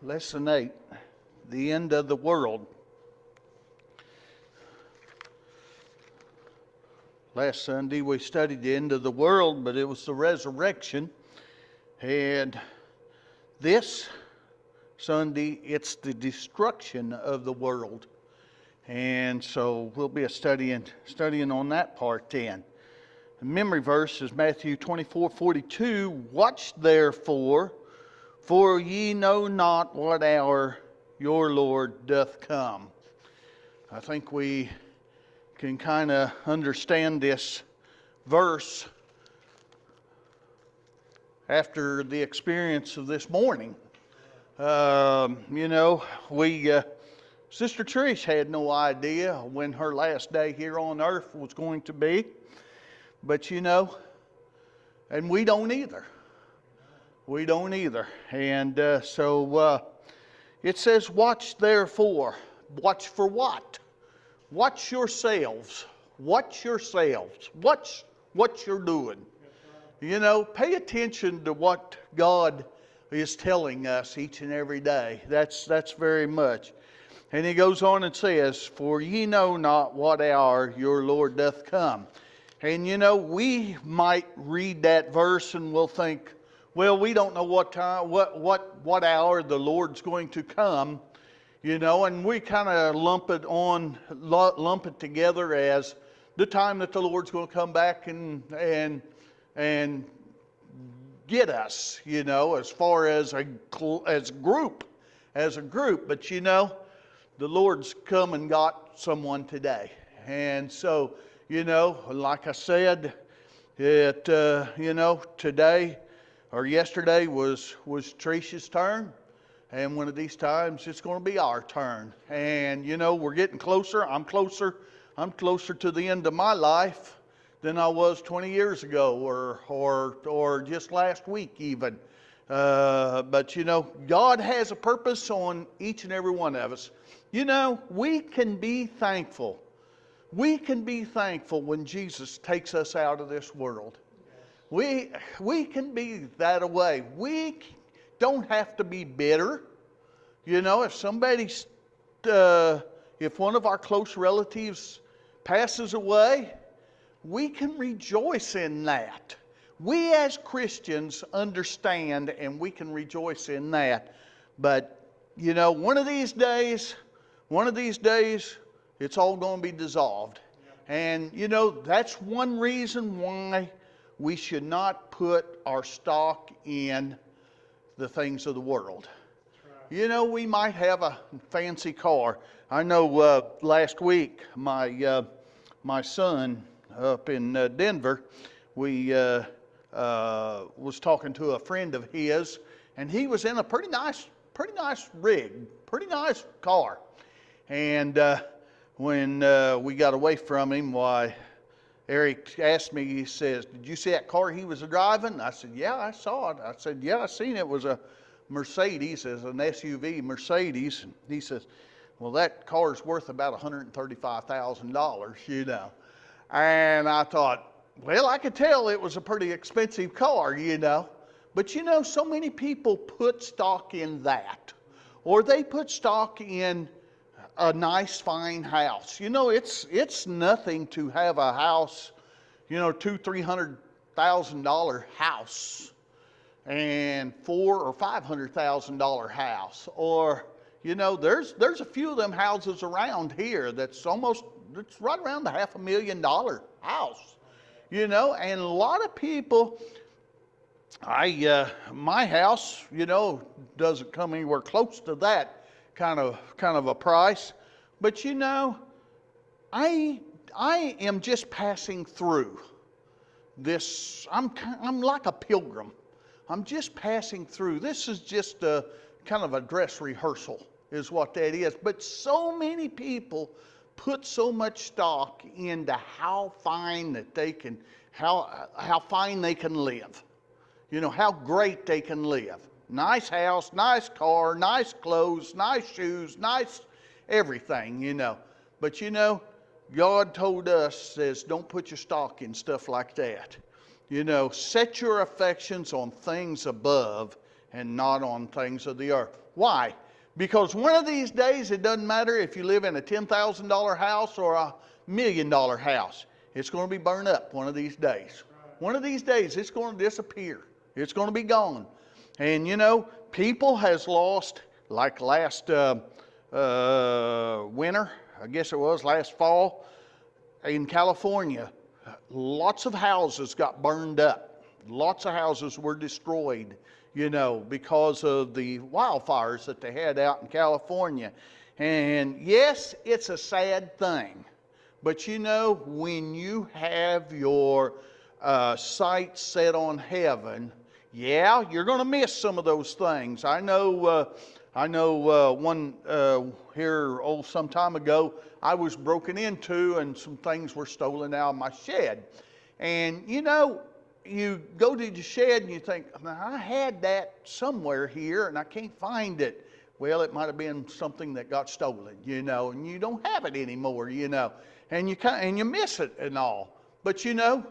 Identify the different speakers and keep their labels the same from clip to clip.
Speaker 1: Lesson 8, the end of the world. Last Sunday we studied the end of the world, but it was the resurrection. And this Sunday, it's the destruction of the world. And so we'll be studying on that part then. The memory verse is Matthew 24:42. Watch therefore, for ye know not what hour your Lord doth come. I think we can kind of understand this verse after the experience of this morning. Sister Trish had no idea when her last day here on earth was going to be. But and we don't either. We don't either. And so it says, watch therefore. Watch for what? Watch yourselves. Watch yourselves. Watch what you're doing. Pay attention to what God is telling us each and every day. That's very much. And he goes on and says, for ye know not what hour your Lord doth come. And we might read that verse and we'll think, well, we don't know what time, what hour the Lord's going to come, and we kind of lump it together as the time that the Lord's going to come back and get us, as far as a group. But the Lord's come and got someone today, and so. Like I said, today or yesterday was Tricia's turn. And one of these times it's going to be our turn. And, we're getting closer. I'm closer to the end of my life than I was 20 years ago or just last week even. But, God has a purpose on each and every one of us. We can be thankful. We can be thankful when Jesus takes us out of this world. We can be that way. We don't have to be bitter. If somebody's, if one of our close relatives passes away, we can rejoice in that. We as Christians understand and we can rejoice in that. But, one of these days, it's all going to be dissolved. And, that's one reason why we should not put our stock in the things of the world. Right. We might have a fancy car. I know last week my son up in Denver, we was talking to a friend of his, and he was in a pretty nice rig, pretty nice car. And when we got away from him, why, Eric asked me, he says, did you see that car he was driving? I said, yeah, I saw it. I said, yeah, I seen it. It was a Mercedes, as an SUV Mercedes. And he says, well, that car's worth about $135,000, And I thought, well, I could tell it was a pretty expensive car, But so many people put stock in that. Or they put stock in a nice, fine house. It's nothing to have a house, $200,000-$300,000 house and $400,000 or $500,000 house. Or, there's a few of them houses around here it's right around the $500,000 house. And a lot of people, my house, doesn't come anywhere close to that kind of a price. But I am just passing through this. I'm like a pilgrim. I'm just passing through. This is just a kind of a dress rehearsal is what that is. But so many people put so much stock into how fine they can live. How great they can live. Nice house, nice car, nice clothes, nice shoes, nice everything, But God told us, says, don't put your stock in stuff like that. Set your affections on things above and not on things of the earth. Why? Because one of these days, it doesn't matter if you live in a $10,000 house or a $1 million house. It's going to be burned up one of these days. One of these days, it's going to disappear. It's going to be gone. And you know, people has lost, like last winter, I guess it was, last fall, in California, lots of houses got burned up. Lots of houses were destroyed, you know, because of the wildfires that they had out in California. And yes, it's a sad thing. But you know, when you have your sights set on heaven, yeah, you're going to miss some of those things. I know one here some time ago, I was broken into and some things were stolen out of my shed. And you know, you go to the shed and you think, I had that somewhere here and I can't find it. Well, it might have been something that got stolen, you know, and you don't have it anymore, you know, and you miss it and all. But you know,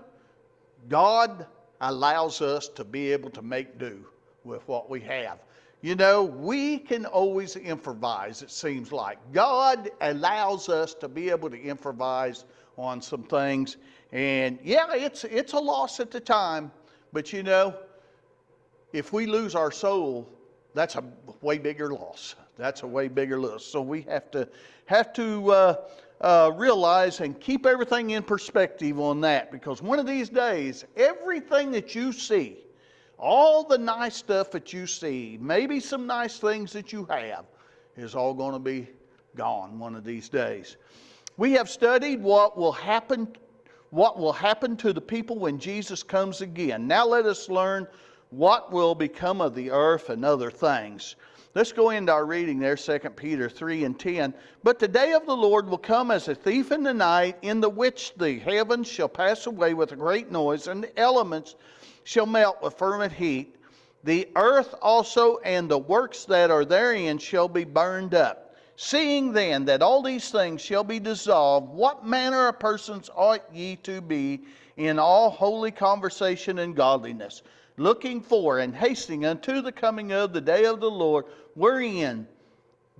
Speaker 1: God allows us to be able to make do with what we have. You know, we can always improvise, it seems like. God allows us to be able to improvise on some things. And yeah, it's a loss at the time. But you know, if we lose our soul, that's a way bigger loss. That's a way bigger loss. So we have to realize and keep everything in perspective on that. Because one of these days, everything that you see, all the nice stuff that you see, maybe some nice things that you have, is all going to be gone one of these days. We have studied what will happen to the people when Jesus comes again. Now let us learn what will become of the earth and other things. Let's go into our reading there, 2 Peter 3 and 10. But the day of the Lord will come as a thief in the night, in the which the heavens shall pass away with a great noise, and the elements shall melt with fervent heat. The earth also and the works that are therein shall be burned up. Seeing then that all these things shall be dissolved, what manner of persons ought ye to be in all holy conversation and godliness, looking for and hasting unto the coming of the day of the Lord, wherein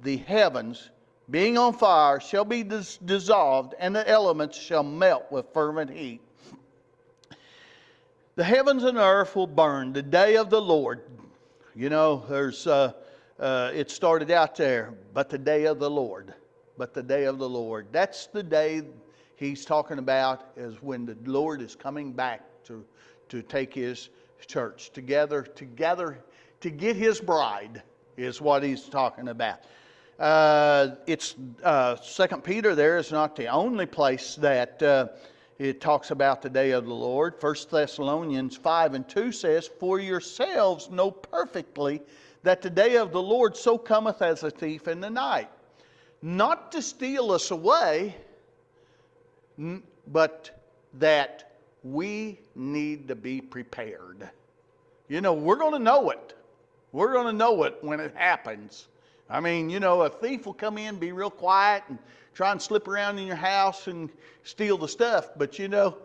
Speaker 1: the heavens, being on fire, shall be dissolved, and the elements shall melt with fervent heat. The heavens and earth will burn, the day of the Lord. You know, there's it started out there, but the day of the Lord. But the day of the Lord. That's the day he's talking about, is when the Lord is coming back to take his church together to get his bride, is what he's talking about. It's 2 Peter there is not the only place that it talks about the day of the Lord. 1 Thessalonians 5 and 2 says, For yourselves know perfectly that the day of the Lord so cometh as a thief in the night. Not to steal us away, but that we need to be prepared. You know, we're going to know it. We're going to know it when it happens. I mean, you know, a thief will come in, be real quiet, and try and slip around in your house and steal the stuff. But you know,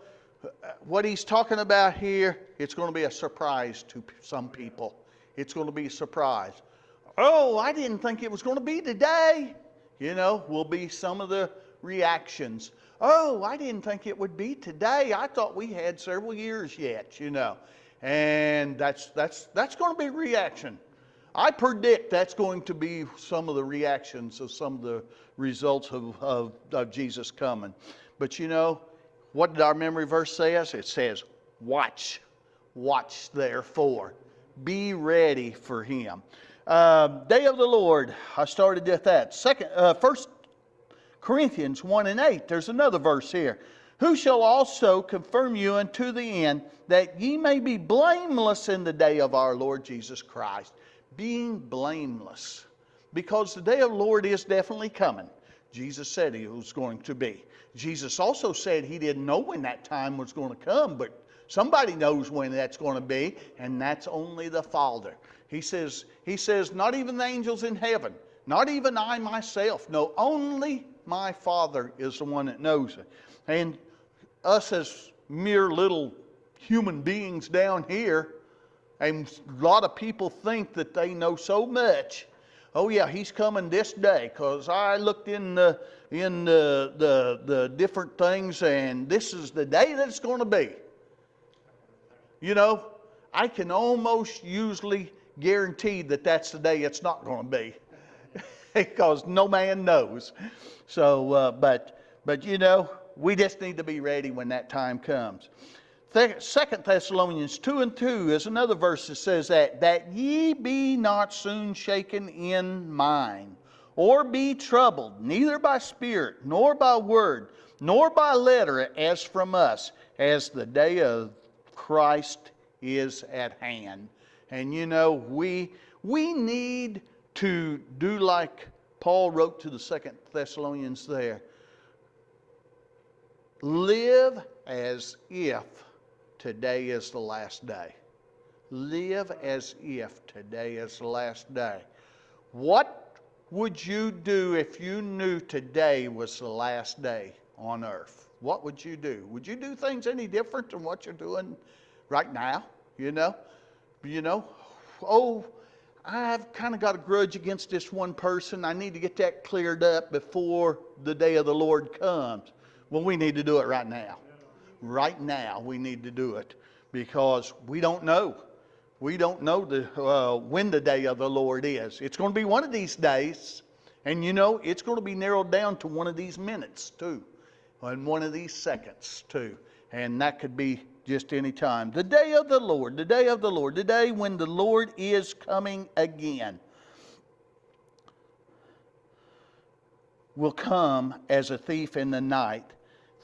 Speaker 1: what he's talking about here, it's going to be a surprise to some people. It's going to be a surprise. Oh, I didn't think it was going to be today. You know, will be some of the reactions. Oh, I didn't think it would be today. I thought we had several years yet, you know. And that's going to be reaction. I predict that's going to be some of the reactions of some of the results of Jesus coming. But you know, what did our memory verse say? It says, watch. Watch therefore. Be ready for him. Day of the Lord, I started with that. 1 Corinthians 1 and 8, there's another verse here. Who shall also confirm you unto the end, that ye may be blameless in the day of our Lord Jesus Christ. Being blameless. Because the day of the Lord is definitely coming. Jesus said he was going to be. Jesus also said he didn't know when that time was going to come, but somebody knows when that's going to be, and that's only the Father. He says, not even the angels in heaven, not even I myself know, only my Father is the one that knows it. And us as mere little human beings down here, And a lot of people think that they know so much. Oh yeah, he's coming this day, because I looked in the different things, and this is the day that it's going to be. You know, I can almost usually guarantee that that's the day it's not going to be, because no man knows. So, but you know, we just need to be ready when that time comes. 2 Thessalonians 2:2 is another verse that says that ye be not soon shaken in mind, or be troubled, neither by spirit, nor by word, nor by letter, as from us, as the day of Christ is at hand. And you know, we need to do like Paul wrote to the 2 Thessalonians there. Live as if today is the last day. Live as if today is the last day. What would you do if you knew today was the last day on earth? What would you do? Would you do things any different than what you're doing right now? You know, oh, I've kind of got a grudge against this one person. I need to get that cleared up before the day of the Lord comes. Well, we need to do it right now. Right now, we need to do it, because we don't know. We don't know when the day of the Lord is. It's going to be one of these days, and you know, it's going to be narrowed down to one of these minutes too, and one of these seconds too, and that could be just any time. The day of the Lord, the day of the Lord, the day when the Lord is coming again, will come as a thief in the night.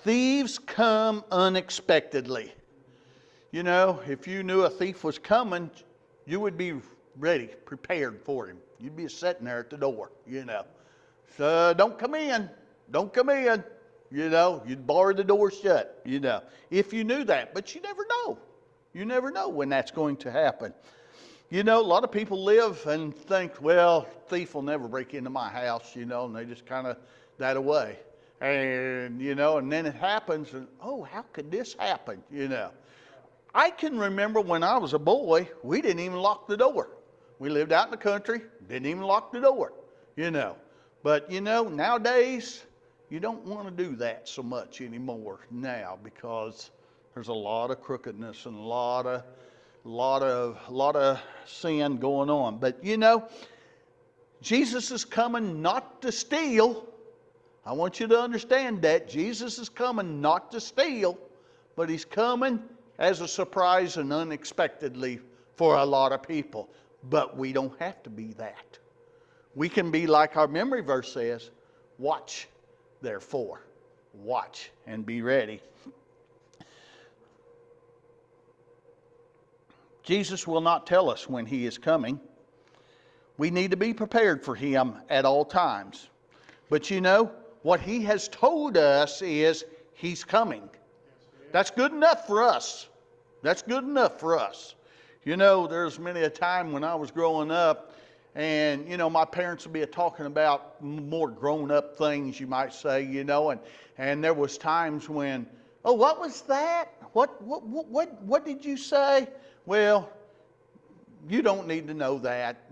Speaker 1: Thieves come unexpectedly. You know, if you knew a thief was coming, you would be ready, prepared for him. You'd be sitting there at the door, you know. So don't come in. Don't come in. You know, you'd bar the door shut, you know, if you knew that. But you never know. You never know when that's going to happen. You know, a lot of people live and think, well, thief will never break into my house, you know, and they just kind of that away. And, you know, and then it happens, and, oh, how could this happen, you know? I can remember when I was a boy, we didn't even lock the door. We lived out in the country, didn't even lock the door, you know. But, you know, nowadays, you don't want to do that so much anymore now, because there's a lot of crookedness and a lot of sin going on. But, you know, Jesus is coming not to steal. I want you to understand that. Jesus is coming not to steal, but he's coming as a surprise and unexpectedly for a lot of people. But we don't have to be that. We can be like our memory verse says, watch, therefore. Watch and be ready. Jesus will not tell us when he is coming. We need to be prepared for him at all times. But you know, what he has told us is he's coming. That's good enough for us. That's good enough for us. You know, there's many a time when I was growing up, and, you know, my parents would be talking about more grown-up things, you might say, you know, and there was times when, oh, what was that? What did you say? Well, you don't need to know that.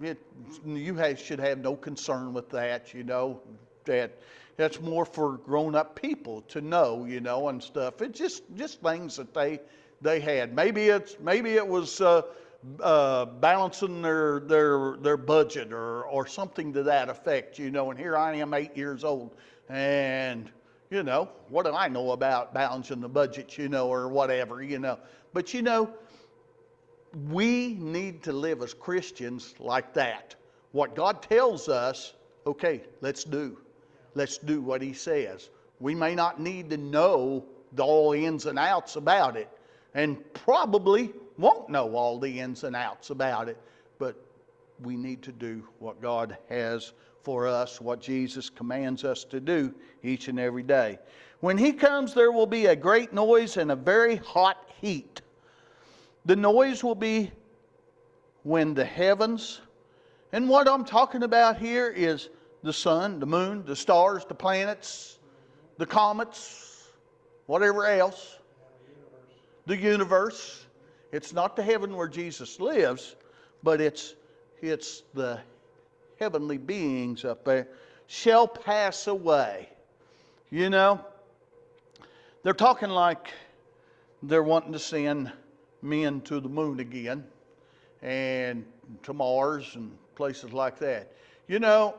Speaker 1: You should have no concern with that, you know, that's more for grown-up people to know, you know, and stuff. It's just things that they had. Maybe it was balancing their budget or something to that effect, you know. And here I am, 8 years old, and you know, what do I know about balancing the budget, you know, or whatever, you know. But you know, we need to live as Christians like that. What God tells us, okay, let's do. Let's do what he says. We may not need to know all the ins and outs about it, and probably won't know all the ins and outs about it, but we need to do what God has for us, what Jesus commands us to do each and every day. When he comes, there will be a great noise and a very hot heat. The noise will be when the heavens, and what I'm talking about here is the sun, the moon, the stars, the planets, the comets, whatever else, the universe. It's not the heaven where Jesus lives, but it's the heavenly beings up there, shall pass away. You know, they're talking like they're wanting to send men to the moon again and to Mars and places like that. You know,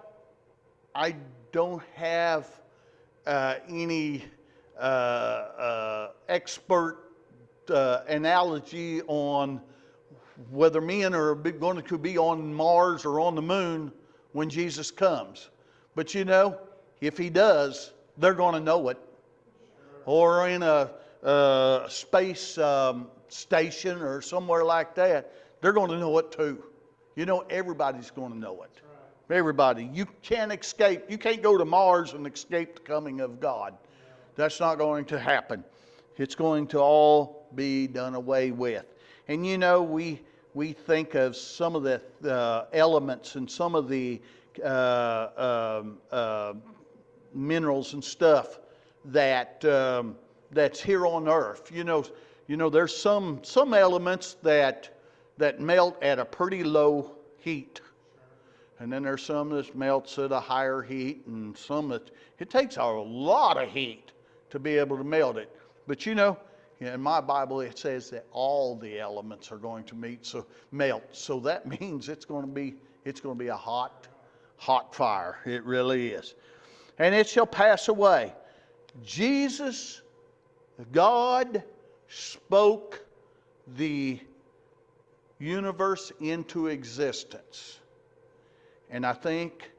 Speaker 1: I don't have any expert analogy on whether men are going to be on Mars or on the moon when Jesus comes. But you know, if he does, they're going to know it. Or in a space station or somewhere like that, they're going to know it too. You know, everybody's going to know it. Everybody. You can't escape. You can't go to Mars and escape the coming of God. That's not going to happen. It's going to all be done away with. And you know, we think of some of the elements and some of the minerals and stuff that's here on earth. You know, there's some elements that melt at a pretty low heat. And then there's some that melts at a higher heat, and some that it takes a lot of heat to be able to melt it. But you know, in my Bible it says that all the elements are going to melt. So that means it's going to be a hot fire. It really is. And it shall pass away. Jesus, God, spoke the universe into existence. And I think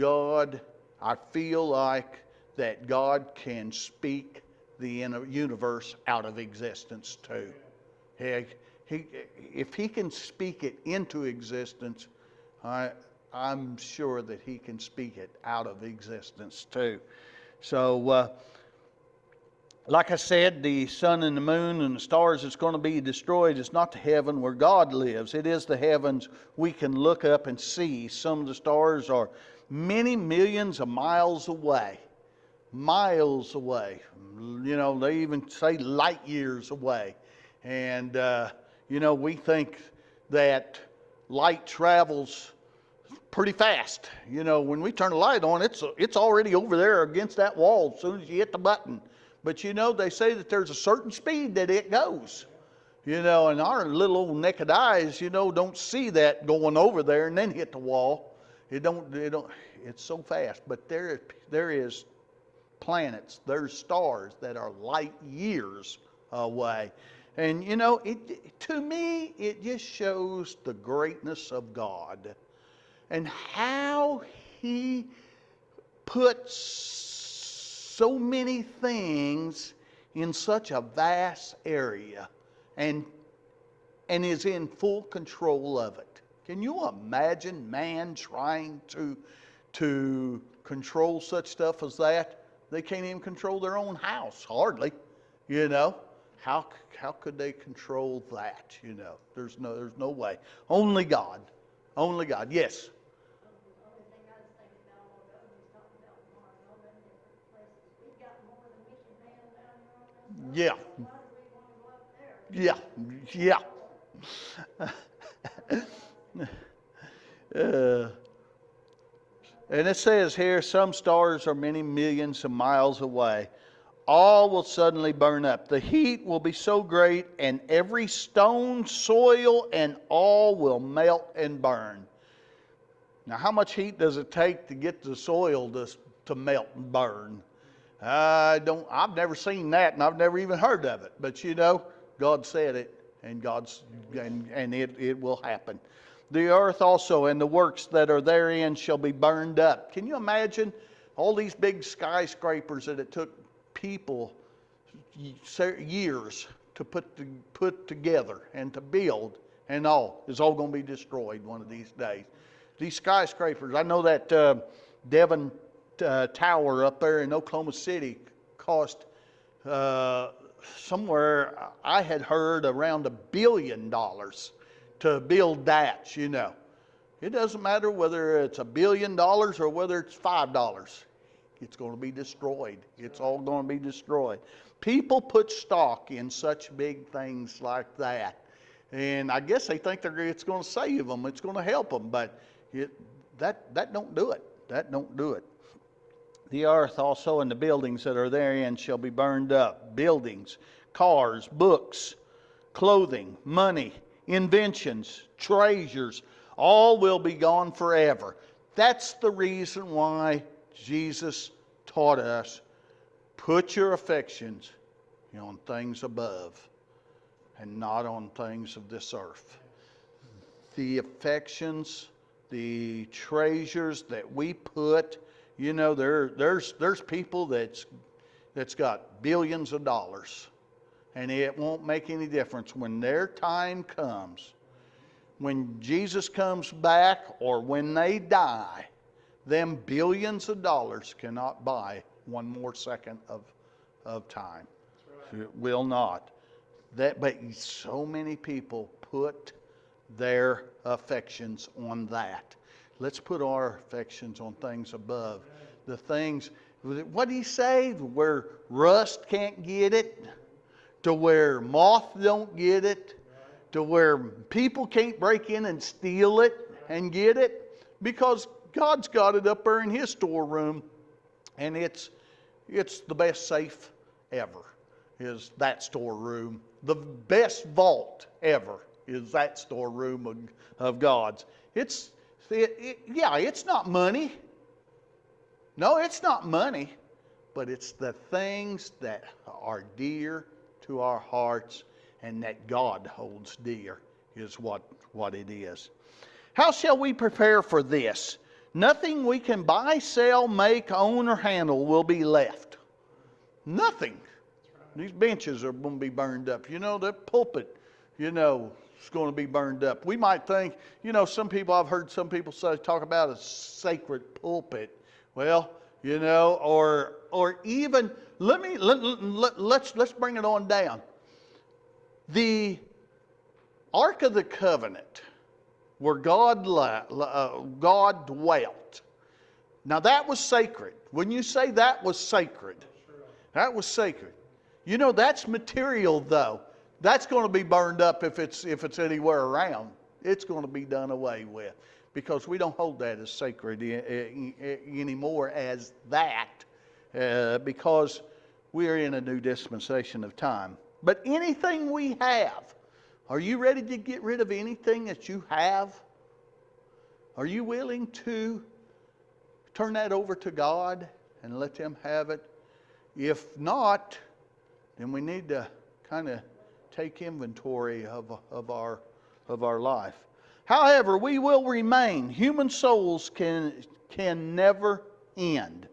Speaker 1: I feel like that God can speak the universe out of existence too. If he can speak it into existence, I'm sure that he can speak it out of existence too. So, like I said, the sun and the moon and the stars is going to be destroyed. It's not the heaven where God lives. It is the heavens we can look up and see. Some of the stars are many millions of miles away. Miles away. You know, they even say light years away. And, you know, we think that light travels pretty fast. You know, when we turn the light on, it's already over there against that wall as soon as you hit the button. But you know, they say that there's a certain speed that it goes. You know, and our little old naked eyes, you know, don't see that going over there and then hit the wall. It's so fast. But there is planets, there's stars that are light years away. And you know, to me, it just shows the greatness of God and how he puts so many things in such a vast area and is in full control of it. Can you imagine man trying to control such stuff as that? They can't even control their own house, hardly. You know, how could they control that? You know, there's no way. Only God. Only God. Yes. Yeah. Yeah. Yeah. And it says here, some stars are many millions of miles away. All will suddenly burn up. The heat will be so great, and every stone, soil, and all will melt and burn. Now, how much heat does it take to get the soil to melt and burn? I've never seen that, and I've never even heard of it. But you know, God said it, and it will happen. The earth also and the works that are therein shall be burned up. Can you imagine all these big skyscrapers that it took people years to put together and to build, and all is all going to be destroyed one of these days. These skyscrapers, I know that Devon Tower up there in Oklahoma City cost somewhere, I had heard, around $1 billion to build that, you know. It doesn't matter whether it's $1 billion or whether it's $5. It's going to be destroyed. It's all going to be destroyed. People put stock in such big things like that. And I guess they think it's going to save them. It's going to help them. But that don't do it. That don't do it. The earth also and the buildings that are therein shall be burned up. Buildings, cars, books, clothing, money, inventions, treasures, all will be gone forever. That's the reason why Jesus taught us, put your affections on things above and not on things of this earth. The affections, the treasures that we put, there's people that's got billions of dollars, and it won't make any difference when their time comes. When Jesus comes back or when they die, them billions of dollars cannot buy one more second of time. Right. It will not. But so many people put their affections on that. Let's put our affections on things above. The things, what did he say? Where rust can't get it, to where moth don't get it, to where people can't break in and steal it and get it, because God's got it up there in His storeroom, and it's the best safe ever, is that storeroom. The best vault ever is that storeroom of God's. It's not money. No, it's not money, but it's the things that are dear to our hearts and that God holds dear is what it is. How shall we prepare for this? Nothing we can buy, sell, make, own, or handle will be left. Nothing. These benches are going to be burned up. The pulpit, is going to be burned up. We might think, I've heard some people talk about a sacred pulpit. Well, or even, let's bring it on down. The Ark of the Covenant, where God dwelt. Now that was sacred. Wouldn't you say that was sacred? That was sacred. That's material though. That's going to be burned up if it's anywhere around. It's going to be done away with, because we don't hold that as sacred anymore as that, because we are in a new dispensation of time. But anything we have, are you ready to get rid of anything that you have? Are you willing to turn that over to God and let Him have it? If not, then we need to kind of take inventory of our life. However, we will remain. Human souls can never end.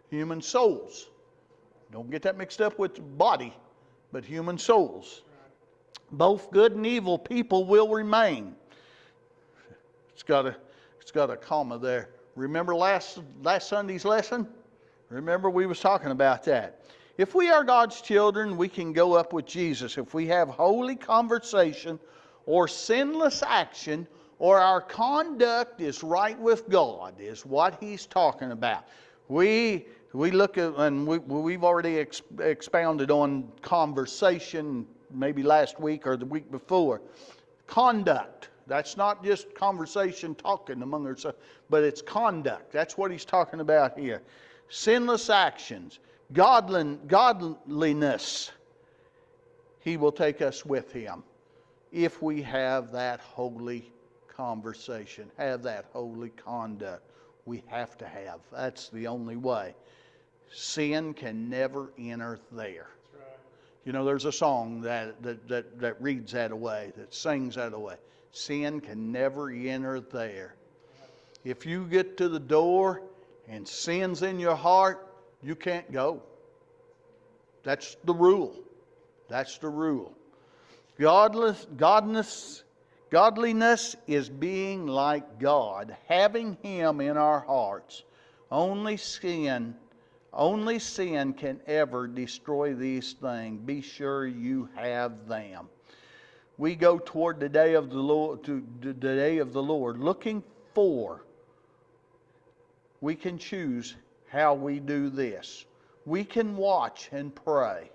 Speaker 1: Human souls. Don't get that mixed up with the body, but human souls. Both good and evil people will remain. It's got a comma there. Remember last Sunday's lesson? Remember we was talking about that. If we are God's children, we can go up with Jesus. If we have holy conversation or sinless action, or our conduct is right with God, is what He's talking about. We look at, and we've already expounded on conversation, maybe last week or the week before. Conduct. That's not just conversation, talking among ourselves, but it's conduct. That's what He's talking about here. Sinless actions. Godliness. He will take us with Him if we have that holy conversation, have that holy conduct. We have to have. That's the only way. Sin can never enter there. That's right. There's a song that reads that away, that sings that away. Sin can never enter there. If you get to the door and sin's in your heart, you can't go. That's the rule. That's the rule. Godliness is being like God, having Him in our hearts. Only sin can ever destroy these things. Be sure you have them. We go toward the day of the Lord, looking for. We can choose how we do this. We can watch and pray.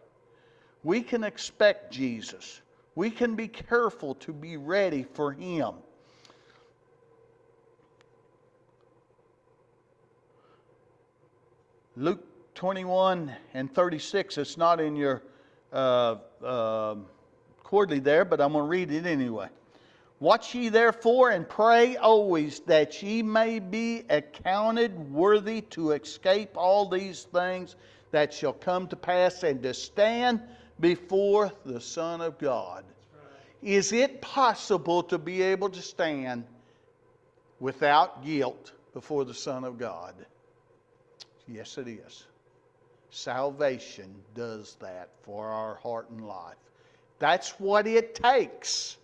Speaker 1: We can expect Jesus. We can be careful to be ready for Him. Luke 21 and 36, it's not in your quarterly there, but I'm going to read it anyway. Watch ye therefore and pray always that ye may be accounted worthy to escape all these things that shall come to pass and to stand before the Son of God. Right. Is it possible to be able to stand without guilt before the Son of God? Yes, it is. Salvation does that for our heart and life. That's what it takes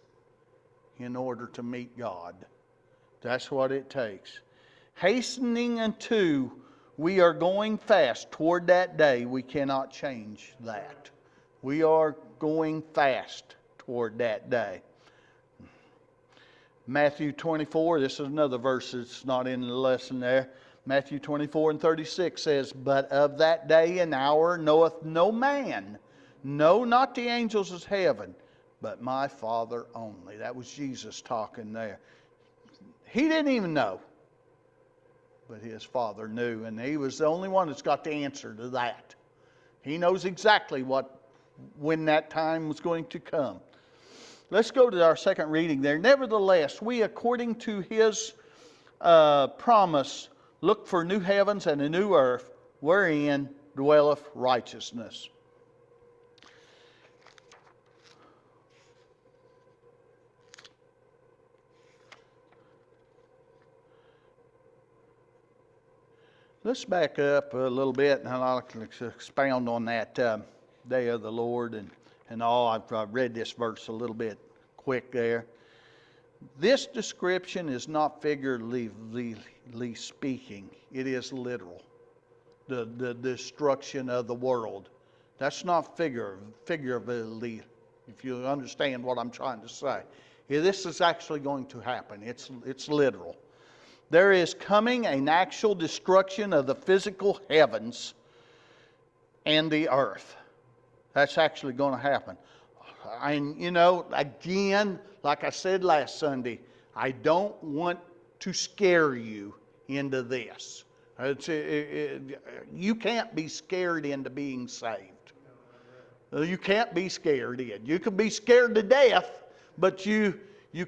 Speaker 1: in order to meet God. That's what it takes. Hastening unto, we are going fast toward that day. We cannot change that. We are going fast toward that day. Matthew 24, this is another verse that's not in the lesson there. Matthew 24 and 36 says, But of that day and hour knoweth no man, no, not the angels of heaven, but my Father only. That was Jesus talking there. He didn't even know, but His Father knew, and He was the only one that's got the answer to that. He knows exactly when that time was going to come. Let's go to our second reading there. Nevertheless, we, according to His promise, look for new heavens and a new earth, wherein dwelleth righteousness. Let's back up a little bit, and I'd like to expound on that day of the Lord and all. I've read this verse a little bit quick there. This description is not figuratively speaking. It is literal. The destruction of the world. That's not figuratively, if you understand what I'm trying to say. This is actually going to happen. It's literal. There is coming an actual destruction of the physical heavens and the earth. That's actually going to happen. And, again, like I said last Sunday, I don't want to scare you into this. You can't be scared into being saved. You can't be scared in. You can be scared to death, but you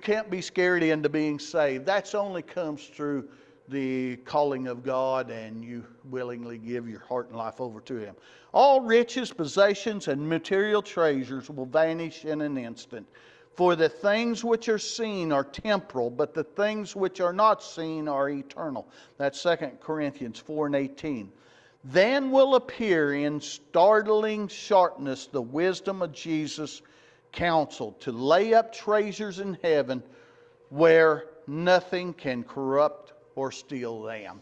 Speaker 1: can't be scared into being saved. That only comes through the calling of God and you willingly give your heart and life over to Him. All riches, possessions, and material treasures will vanish in an instant. For the things which are seen are temporal, but the things which are not seen are eternal. That's 2 Corinthians 4 and 18. Then will appear in startling sharpness the wisdom of Jesus' counsel to lay up treasures in heaven where nothing can corrupt or steal them.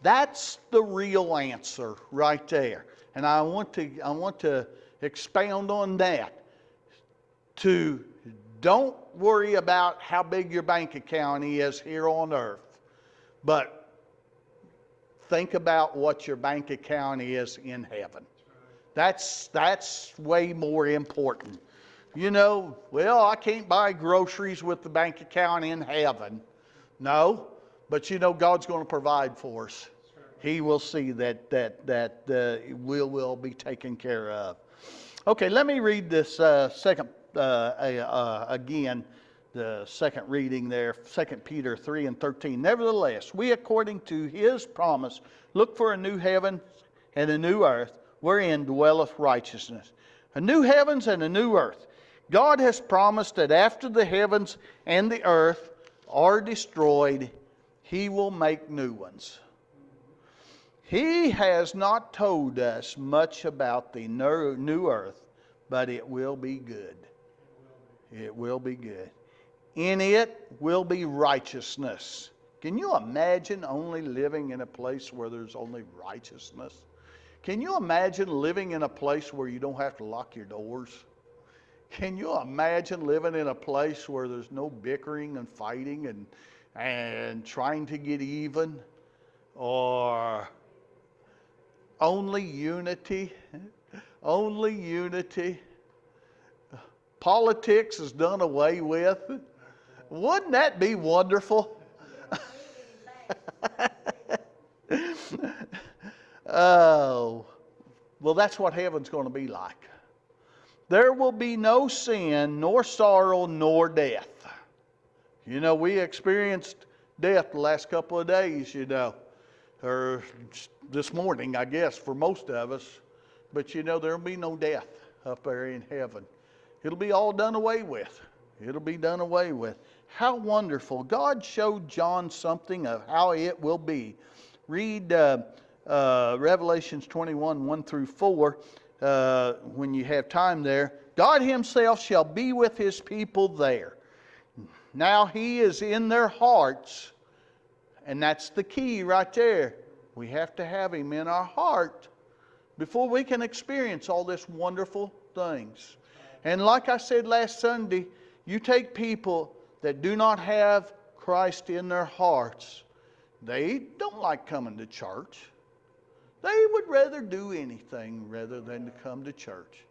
Speaker 1: That's the real answer right there. And I want to expound on that. Don't worry about how big your bank account is here on earth, but think about what your bank account is in heaven. That's way more important. I can't buy groceries with the bank account in heaven. No, but God's going to provide for us. He will see that will be taken care of. Okay, let me read this second again, the second reading there, 2 Peter 3 and 13. Nevertheless, we, according to His promise, look for a new heaven and a new earth, wherein dwelleth righteousness. A new heavens and a new earth. God has promised that after the heavens and the earth are destroyed, He will make new ones. He has not told us much about the new earth, but it will be good. It will be good. In it will be righteousness. Can you imagine only living in a place where there's only righteousness? Can you imagine living in a place where you don't have to lock your doors? Can you imagine living in a place where there's no bickering and fighting and trying to get even? Or only unity? Only unity? Politics is done away with. Wouldn't that be wonderful? Oh, well, that's what heaven's going to be like. There will be no sin, nor sorrow, nor death. You know, we experienced death the last couple of days, you know, or this morning, I guess, for most of us. But, you know, there'll be no death up there in heaven. It'll be all done away with. It'll be done away with. How wonderful. God showed John something of how it will be. Read Revelations 21, 1 through 4, when you have time there. God himself shall be with his people there. Now he is in their hearts, and that's the key right there. We have to have him in our heart before we can experience all this wonderful things. And like I said last Sunday, you take people that do not have Christ in their hearts, they don't like coming to church. They would rather do anything rather than to come to church.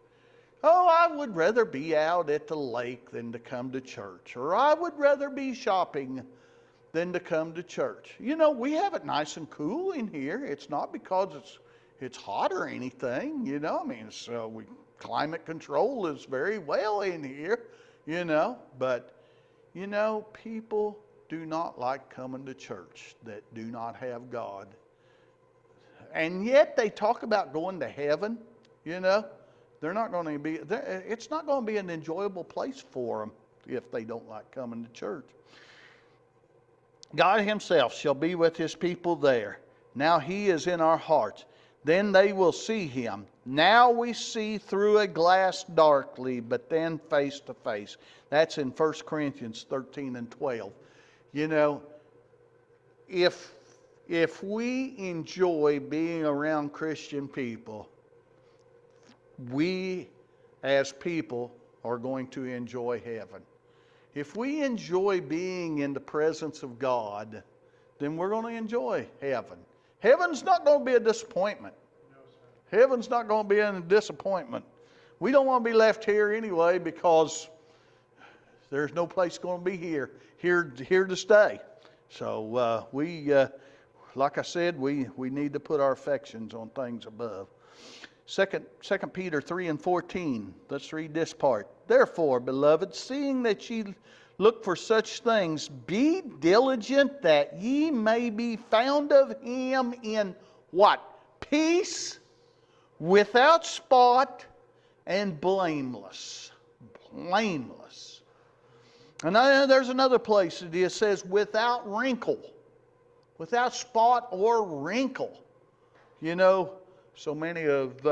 Speaker 1: Oh, I would rather be out at the lake than to come to church. Or I would rather be shopping than to come to church. You know, we have it nice and cool in here. It's not because it's hot or anything, you know. I mean, climate control is very well in here, you know. But, you know, people do not like coming to church that do not have God. And yet they talk about going to heaven, you know. They're not going to be, it's not going to be an enjoyable place for them if they don't like coming to church. God himself shall be with his people there. Now he is in our hearts. Then they will see him. Now we see through a glass darkly, but then face to face. That's in 1 Corinthians 13 and 12. You know, if we enjoy being around Christian people, we as people are going to enjoy heaven. If we enjoy being in the presence of God, then we're going to enjoy heaven. Heaven's not going to be a disappointment. Heaven's not going to be a disappointment. We don't want to be left here anyway because there's no place going to be here to stay. So like I said, we need to put our affections on things above. 2 Peter 3 and 14. Let's read this part. Therefore, beloved, seeing that ye look for such things, be diligent that ye may be found of him in what? Peace, without spot, and blameless. Blameless. And there's another place that it says without wrinkle. Without spot or wrinkle. You know, so many of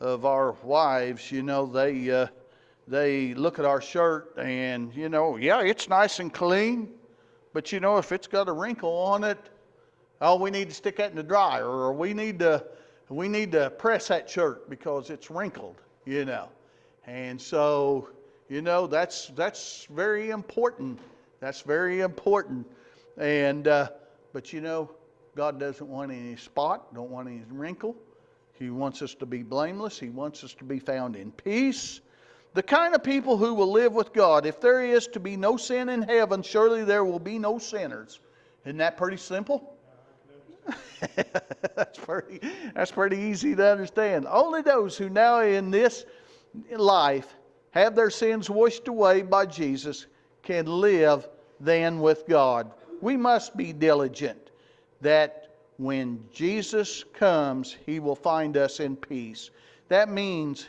Speaker 1: our wives, you know, they look at our shirt and, you know, yeah, it's nice and clean, but you know, if it's got a wrinkle on it, oh, we need to stick that in the dryer, or we need to press that shirt because it's wrinkled, you know. And so, you know, that's very important. That's very important. And but you know, God doesn't want any spot, don't want any wrinkle. He wants us to be blameless. He wants us to be found in peace. The kind of people who will live with God. If there is to be no sin in heaven, surely there will be no sinners. Isn't that pretty simple? That's pretty easy to understand. Only those who now in this life have their sins washed away by Jesus can live then with God. We must be diligent that when Jesus comes, he will find us in peace. That means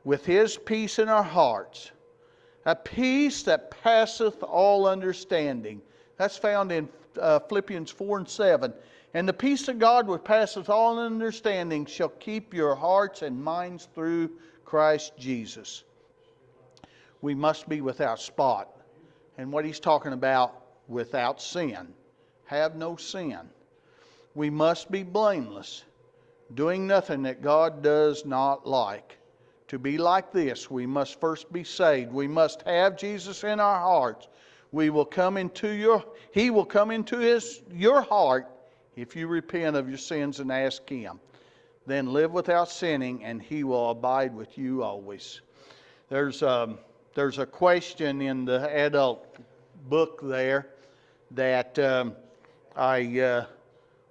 Speaker 1: with his peace in our hearts, a peace that passeth all understanding. That's found in Philippians 4 and 7. And the peace of God which passeth all understanding shall keep your hearts and minds through Christ Jesus. We must be without spot. And what he's talking about, without sin. Have no sin. We must be blameless, doing nothing that God does not like. To be like this, we must first be saved. We must have Jesus in our hearts. He will come into your heart if you repent of your sins and ask him. Then live without sinning, and he will abide with you always. There's a question in the adult book there that I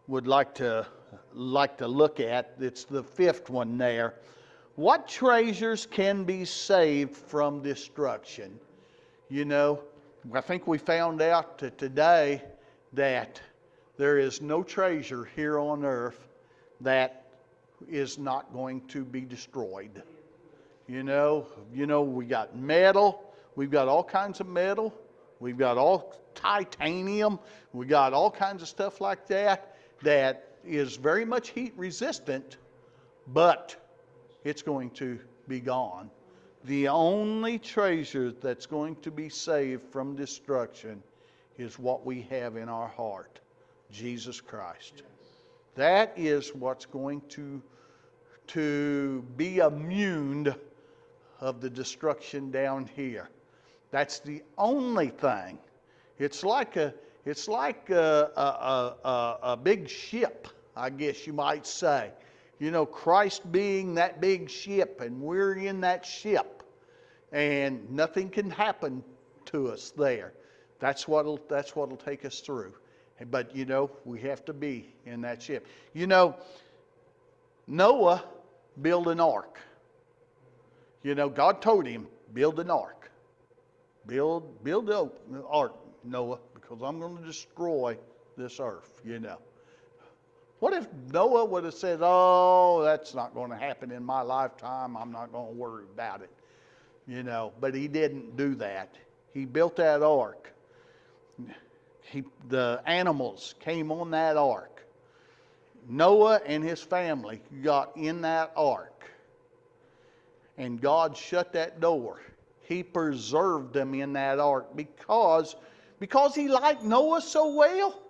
Speaker 1: would like to look at. It's the 5th one there. What treasures can be saved from destruction? You know, I think we found out today that there is no treasure here on earth that is not going to be destroyed. You know, we got metal. We've got all kinds of metal. We've got all titanium. We got all kinds of stuff like that is very much heat resistant, but it's going to be gone. The only treasure that's going to be saved from destruction is what we have in our heart, Jesus Christ. That is what's going to be immune of the destruction down here. That's the only thing. It's like a big ship, I guess you might say. You know, Christ being that big ship, and we're in that ship, and nothing can happen to us there. That's what'll take us through. But you know, we have to be in that ship. You know, Noah built an ark. You know, God told him, build an ark. Build an ark, Noah, because I'm going to destroy this earth, you know. What if Noah would have said, oh, that's not going to happen in my lifetime. I'm not going to worry about it. You know, but he didn't do that. He built that ark. The animals came on that ark. Noah and his family got in that ark. And God shut that door. He preserved them in that ark because he liked Noah so well.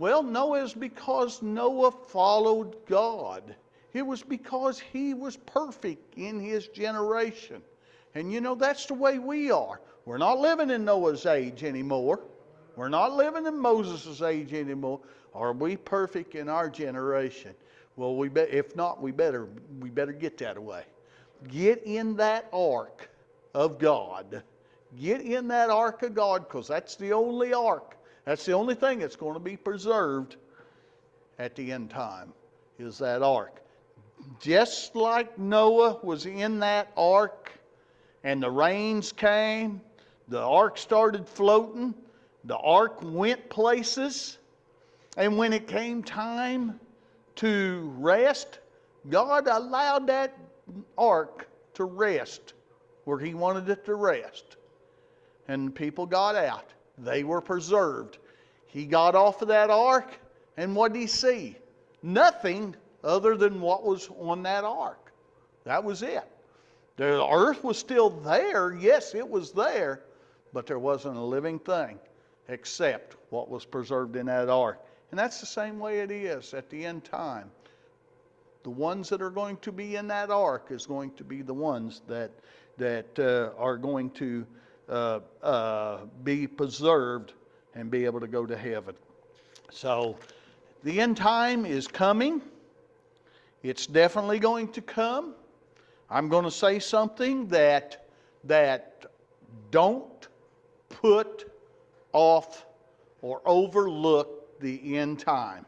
Speaker 1: Well, no, it's because Noah followed God. It was because he was perfect in his generation. And you know, that's the way we are. We're not living in Noah's age anymore. We're not living in Moses' age anymore. Are we perfect in our generation? Well, if not, we better get that away. Get in that ark of God. Get in that ark of God, because that's the only ark. That's the only thing that's going to be preserved at the end time, is that ark. Just like Noah was in that ark and the rains came, the ark started floating, the ark went places, and when it came time to rest, God allowed that ark to rest where he wanted it to rest. And people got out. They were preserved. He got off of that ark, and what did he see? Nothing other than what was on that ark. That was it. The earth was still there. Yes, it was there, but there wasn't a living thing except what was preserved in that ark. And that's the same way it is at the end time. The ones that are going to be in that ark is going to be the ones that are going to be preserved and be able to go to heaven. So the end time is coming. It's definitely going to come. I'm going to say something that don't put off or overlook the end time.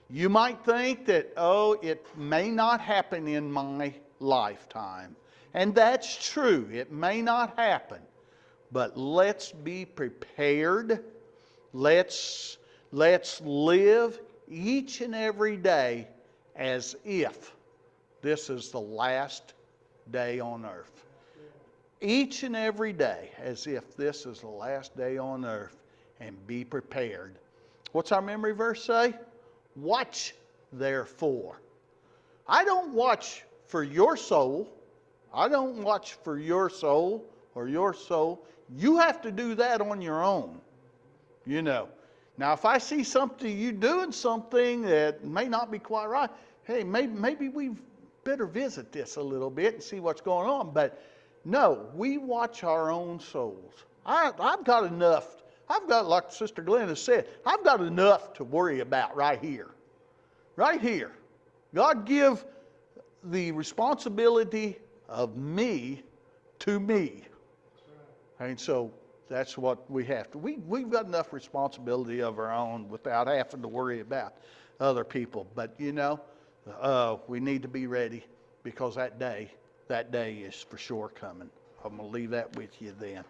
Speaker 1: You might think that, oh, it may not happen in my lifetime. And that's true. It may not happen. But let's be prepared. Let's live each and every day as if this is the last day on earth. Each and every day as if this is the last day on earth, and be prepared. What's our memory verse say? Watch therefore. I don't watch for your soul. I don't watch for your soul or your soul. You have to do that on your own. You know. Now, if I see something, you doing something that may not be quite right, hey, maybe we better visit this a little bit and see what's going on. But no, we watch our own souls. I've got enough. I've got, like Sister Glenn has said, I've got enough to worry about right here. Right here. God give the responsibility of me to me. And so that's what we have to. We've got enough responsibility of our own without having to worry about other people. But we need to be ready, because that day is for sure coming. I'm going to leave that with you then.